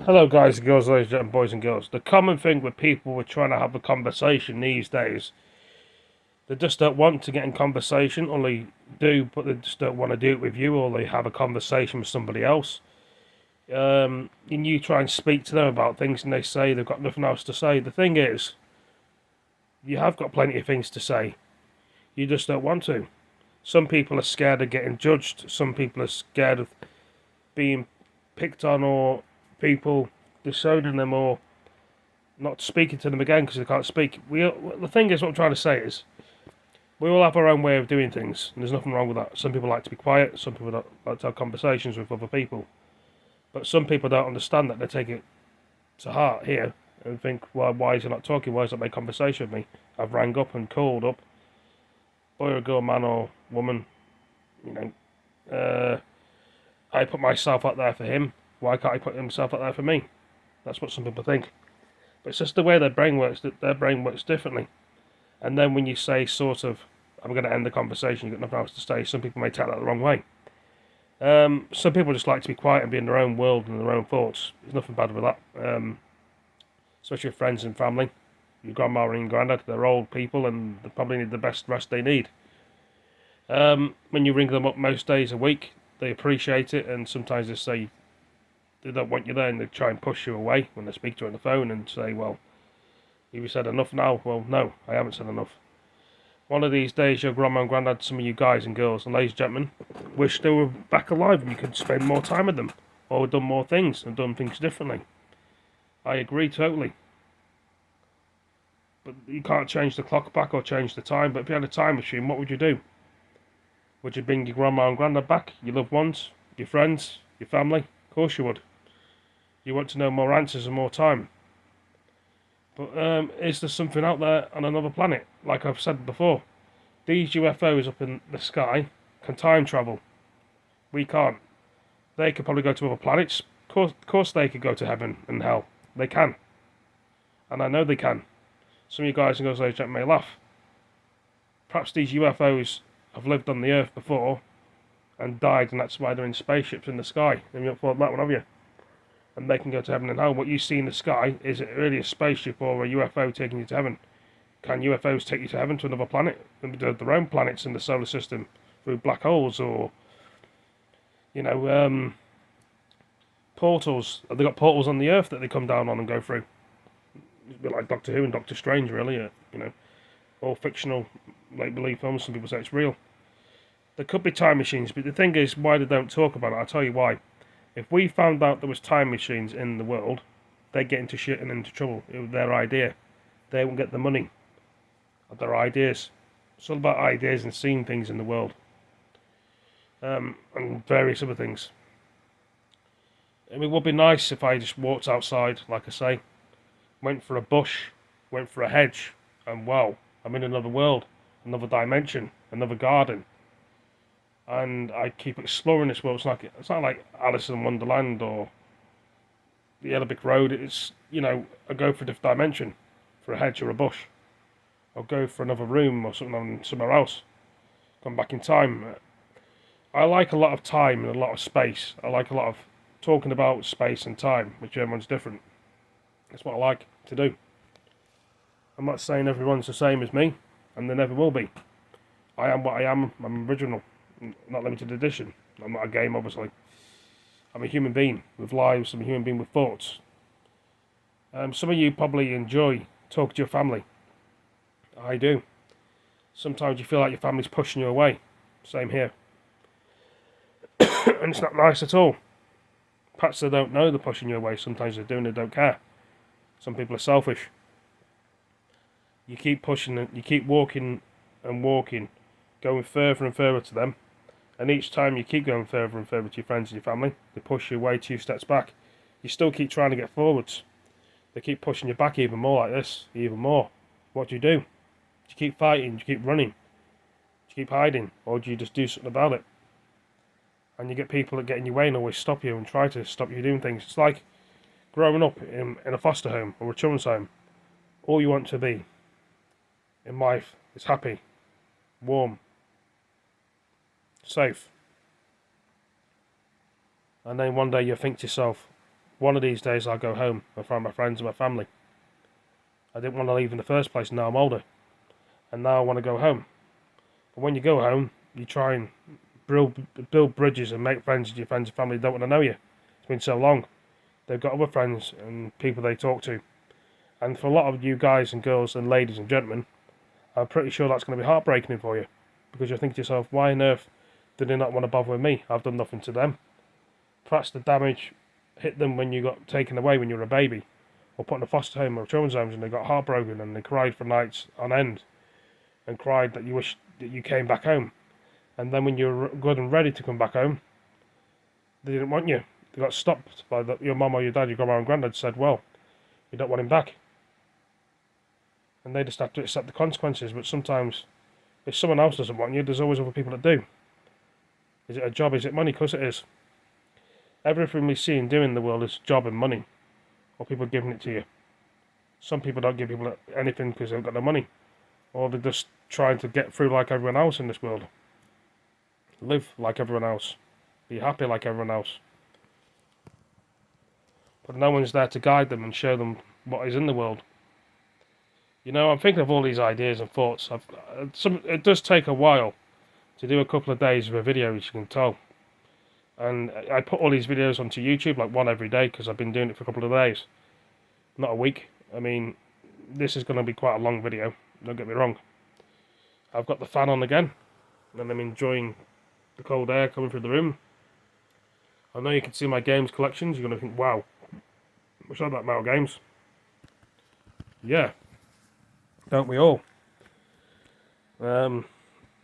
Hello, guys and girls, ladies and gentlemen, boys and girls. The common thing with people who are trying to have a conversation these days, they just don't want to get in conversation, or they do, but they just don't want to do it with you, or they have a conversation with somebody else. And you try and speak to them about things, and they say they've got nothing else to say. The thing is, you have got plenty of things to say. You just don't want to. Some people are scared of getting judged. Some people are scared of being picked on, or people disowning them, or not speaking to them again because they can't speak. The thing is, what I'm trying to say is, we all have our own way of doing things, and there's nothing wrong with that. Some people like to be quiet, some people don't like to have conversations with other people. But some people don't understand that. They take it to heart here and think, well, why is he not talking? Why is he not making conversation with me? I've rang up and called up, boy or girl, man or woman, you know. I put myself out there for him. Why can't he put himself out there for me? That's what some people think. But it's just the way their brain works. That their brain works differently. And then when you say sort of, I'm going to end the conversation, you've got nothing else to say, some people may take that the wrong way. Some people just like to be quiet and be in their own world and their own thoughts. There's nothing bad with that. Especially with friends and family. Your grandma and your granddad, they're old people and they probably need the best rest they need. When you ring them up most days a week, they appreciate it, and sometimes they say they don't want you there, and they try and push you away when they speak to you on the phone and say, well, have you said enough now? Well, no, I haven't said enough. One of these days, your grandma and granddad, some of you guys and girls and ladies and gentlemen, wish they were back alive and you could spend more time with them, or done more things and done things differently. I agree totally. But you can't change the clock back or change the time. But if you had a time machine, what would you do? Would you bring your grandma and granddad back? Your loved ones? Your friends? Your family? Of course you would. You want to know more answers and more time. But is there something out there on another planet? Like I've said before, these UFOs up in the sky can time travel. We can't. They could probably go to other planets. Of course they could go to heaven and hell. They can. And I know they can. Some of you guys and girls, ladies and gentlemen, may laugh. Perhaps these UFOs have lived on the Earth before and died, and that's why they're in spaceships in the sky. And you haven't thought that one, have you? And they can go to heaven and hell. What you see in the sky, is it really a spaceship or a UFO taking you to heaven? Can UFOs take you to heaven, to another planet? Their own planets in the solar system through black holes, or portals. Have they got portals on the Earth that they come down on and go through? It's a bit like Doctor Who and Doctor Strange, really. All fictional, make-believe films. Some people say it's real. There could be time machines, but the thing is, why they don't talk about it, I'll tell you why. If we found out there was time machines in the world, they'd get into shit and into trouble. It was their idea. They wouldn't get the money of their ideas. It's all about ideas and seeing things in the world. And various other things. It would be nice if I just walked outside, like I say, went for a bush, went for a hedge, and wow, I'm in another world, another dimension, another garden. And I keep exploring this world. It's not like Alice in Wonderland or the Yellow Brick Road. It's, I go for a different dimension, for a hedge or a bush. I'll go for another room or something somewhere else. Come back in time. I like a lot of time and a lot of space. I like a lot of talking about space and time, which everyone's different. That's what I like to do. I'm not saying everyone's the same as me, and they never will be. I am what I am. I'm original. Not limited edition. I'm not a game, obviously. I'm a human being with lives. I'm a human being with thoughts. Some of you probably enjoy talking to your family. I do. Sometimes you feel like your family's pushing you away. Same here. And it's not nice at all. Perhaps they don't know they're pushing you away. Sometimes they do and they don't care. Some people are selfish. You keep pushing them. You keep walking and walking, going further and further to them. And each time you keep going further and further to your friends and your family, they push you away 2 steps back. You still keep trying to get forwards. They keep pushing you back even more like this, even more. What do? Do you keep fighting? Do you keep running? Do you keep hiding? Or do you just do something about it? And you get people that get in your way and always stop you and try to stop you doing things. It's like growing up in a foster home or a children's home. All you want to be in life is happy, warm, safe. And then one day you think to yourself, One of these days I'll go home and find my friends and my family. I didn't want to leave in the first place, now I'm older. And now I want to go home. But when you go home, you try and build bridges and make friends with your friends and family who don't want to know you. It's been so long. They've got other friends and people they talk to. And for a lot of you guys and girls and ladies and gentlemen, I'm pretty sure that's going to be heartbreaking for you. Because you'll think to yourself, why on earth did they not want to bother with me? I've done nothing to them. Perhaps the damage hit them when you got taken away when you were a baby, or put in a foster home or a children's home, and they got heartbroken and they cried for nights on end and cried that you wish that you came back home. And then when you were good and ready to come back home, they didn't want you. They got stopped by your mum or your dad, your grandma and granddad said, well, you don't want him back. And they just have to accept the consequences. But sometimes, if someone else doesn't want you, there's always other people that do. Is it a job? Is it money? Of course it is. Everything we see and do in the world is job and money, or people giving it to you. Some people don't give people anything because they've got no money, or they're just trying to get through like everyone else in this world. Live like everyone else. Be happy like everyone else. But no one's there to guide them and show them what is in the world. You know, I'm thinking of all these ideas and thoughts. It does take a while to do a couple of days of a video, as you can tell. And I put all these videos onto YouTube, like one every day, because I've been doing it for a couple of days. Not a week. I mean, this is going to be quite a long video, don't get me wrong. I've got the fan on again, and I'm enjoying the cold air coming through the room. I know you can see my games collections. You're going to think, wow, what's that amount of games? Yeah, don't we all?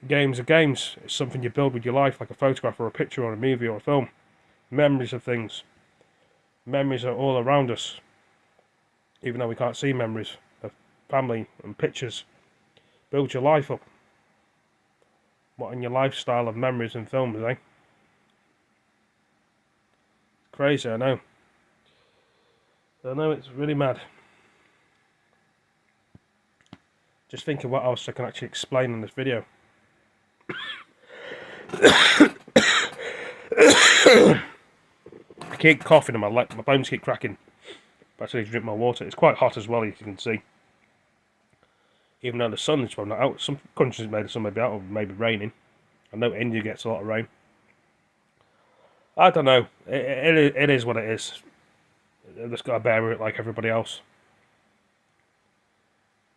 Games are games. It's something you build with your life, like a photograph or a picture or a movie or a film. Memories of things. Memories are all around us, even though we can't see memories of family and pictures. Build your life up. What in your lifestyle of memories and films, eh? Crazy, I know. I know, it's really mad. Just think of what else I can actually explain in this video. I keep coughing and my bones keep cracking. But I actually drink my water. It's quite hot as well, as you can see. Even though the sun is probably not out. Some countries the sun may be out or maybe raining. I know India gets a lot of rain. I don't know. It is what it is. I've just got to bear with it like everybody else.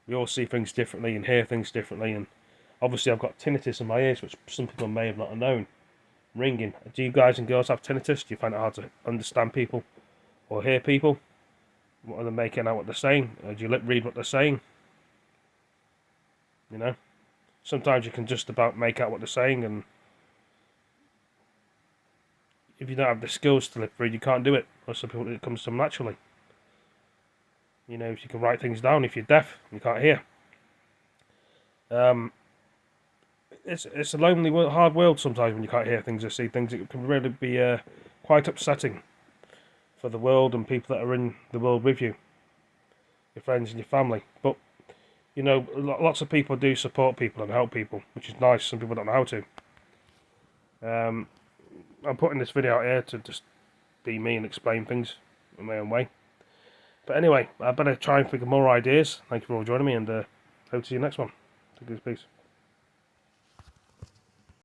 We all see things differently and hear things differently, and obviously I've got tinnitus in my ears, which some people may have not known. Ringing. Do you guys and girls have tinnitus? Do you find it hard to understand people or hear people? What are they making out what they're saying? Or do you lip read what they're saying? You know? Sometimes you can just about make out what they're saying, and if you don't have the skills to lip read, you can't do it. Or some people, it comes to them naturally. You know, if you can write things down, if you're deaf, you can't hear. It's a lonely, hard world sometimes when you can't hear things or see things. It can really be quite upsetting for the world and people that are in the world with you, your friends and your family. But, you know, lots of people do support people and help people, which is nice. Some people don't know how to. I'm putting this video out here to just be me and explain things in my own way. But anyway, I better try and think of more ideas. Thank you for all joining me, and hope to see you next one. Take care, peace.